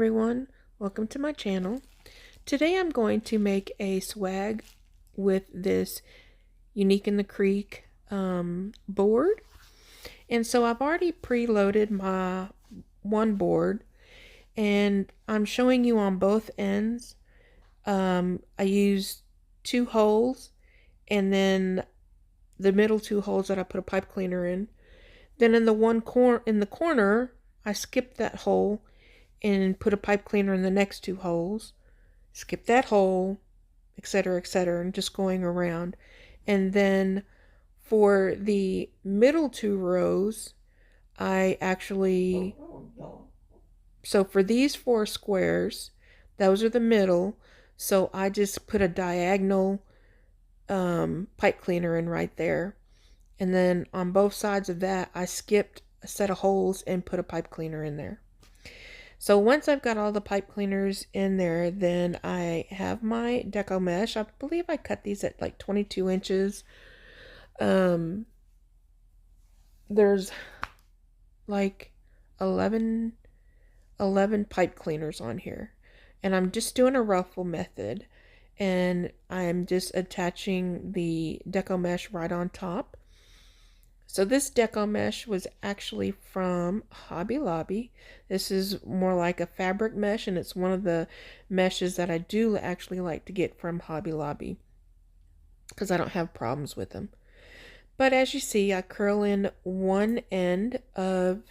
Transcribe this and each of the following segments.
everyone, welcome to my channel. Today I'm going to make a swag with this Unique in the Creek board. And so I've already preloaded my one board and I'm showing you on both ends. I used 2 holes and then the middle 2 holes that I put a pipe cleaner in. Then in the corner I skipped that hole and put a pipe cleaner in the next 2 holes, skip that hole, etc., etc., and just going around. And then for the middle 2 rows, so for these 4 squares, those are the middle, so I just put a diagonal pipe cleaner in right there. And then on both sides of that, I skipped a set of holes and put a pipe cleaner in there. So once I've got all the pipe cleaners in there, then I have my deco mesh. I believe I cut these at like 22 inches. There's like 11 pipe cleaners on here. And I'm just doing a ruffle method. And I'm just attaching the deco mesh right on top. So this deco mesh was actually from Hobby Lobby. This is more like a fabric mesh, and it's one of the meshes that I do actually like to get from Hobby Lobby because I don't have problems with them. But as you see, I curl in one end of,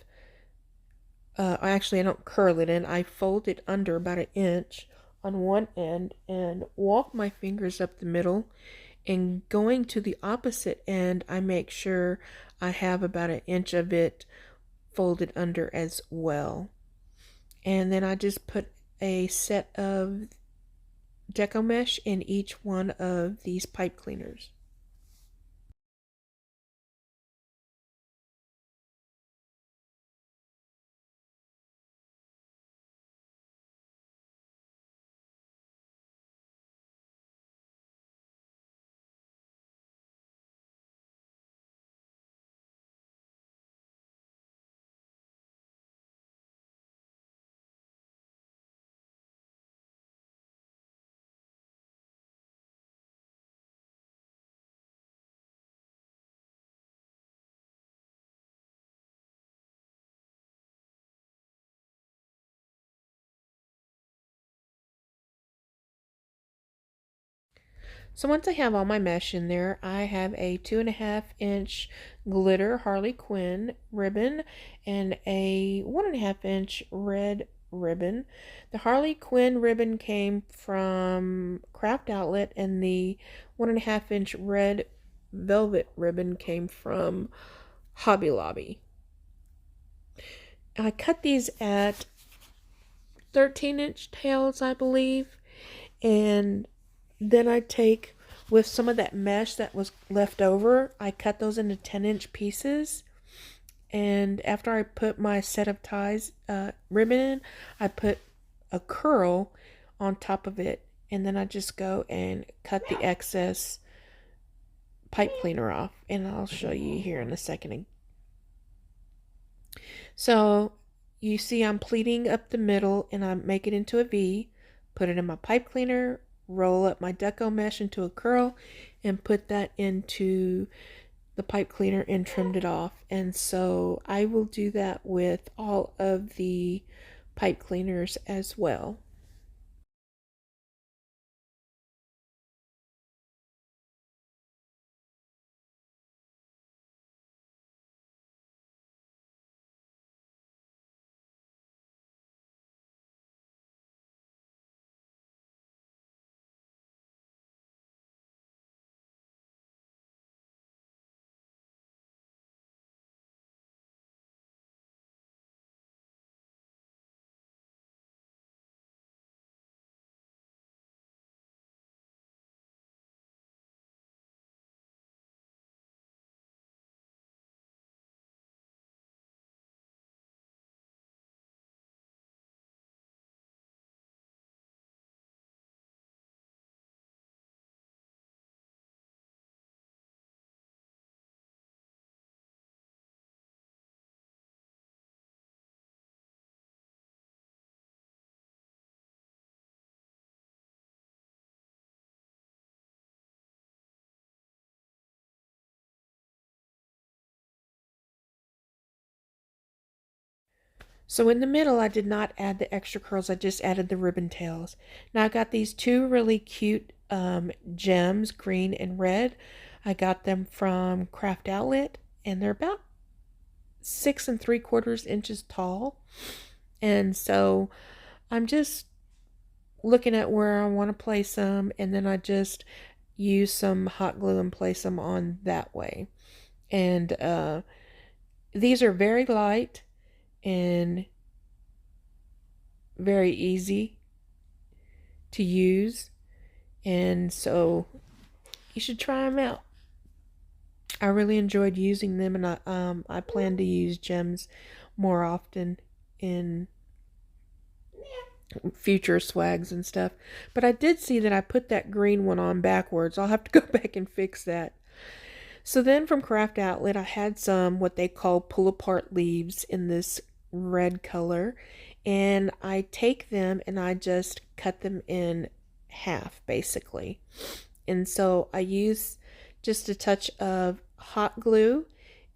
actually I don't curl it in, I fold it under about 1 inch on one end and walk my fingers up the middle. And going to the opposite end, I make sure I have about 1 inch of it folded under as well. And then I just put a set of deco mesh in each one of these pipe cleaners. So once I have all my mesh in there, I have a 2.5 inch glitter Harley Quinn ribbon and a 1.5 inch red ribbon. The Harley Quinn ribbon came from Craft Outlet and the 1.5 inch red velvet ribbon came from Hobby Lobby. I cut these at 13-inch tails, I believe, and then I take, with some of that mesh that was left over, I cut those into 10-inch pieces. And after I put my set of ties ribbon in, I put a curl on top of it. And then I just go and cut the excess pipe cleaner off. And I'll show you here in a second. So you see I'm pleating up the middle and I make it into a V, put it in my pipe cleaner, roll up my deco mesh into a curl, and put that into the pipe cleaner and trimmed it off. And so I will do that with all of the pipe cleaners as well. So in the middle, I did not add the extra curls. I just added the ribbon tails. Now I got these two really cute gems, green and red. I got them from Craft Outlet, and they're about 6 3/4 inches tall. And so I'm just looking at where I want to place them, and then I just use some hot glue and place them on that way. And these are very light and very easy to use, and so you should try them out. I really enjoyed using them, and I plan to use gems more often in future swags and stuff. But I did see that I put that green one on backwards. I'll have to go back and fix that. So then from Craft Outlet, I had some what they call pull apart leaves in this red color, and I take them and I just cut them in half basically. And so I use just a touch of hot glue,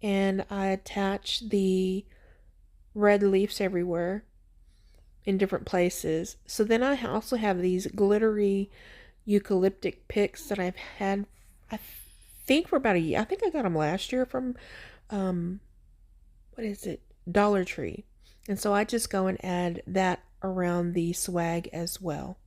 and I attach the red leaves everywhere in different places. So then I also have these glittery eucalyptic picks that I've had, I think, for about a year. I think I got them last year from what is it, Dollar Tree. And so I just go and add that around the swag as well.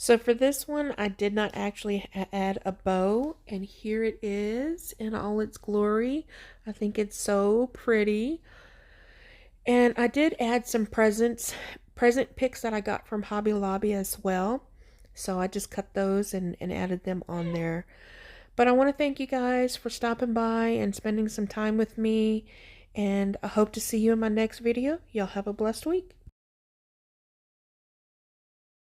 So for this one, I did not actually add a bow, and here it is in all its glory. I think it's so pretty. And I did add some present picks that I got from Hobby Lobby as well. So I just cut those and added them on there. But I want to thank you guys for stopping by and spending some time with me. And I hope to see you in my next video. Y'all have a blessed week.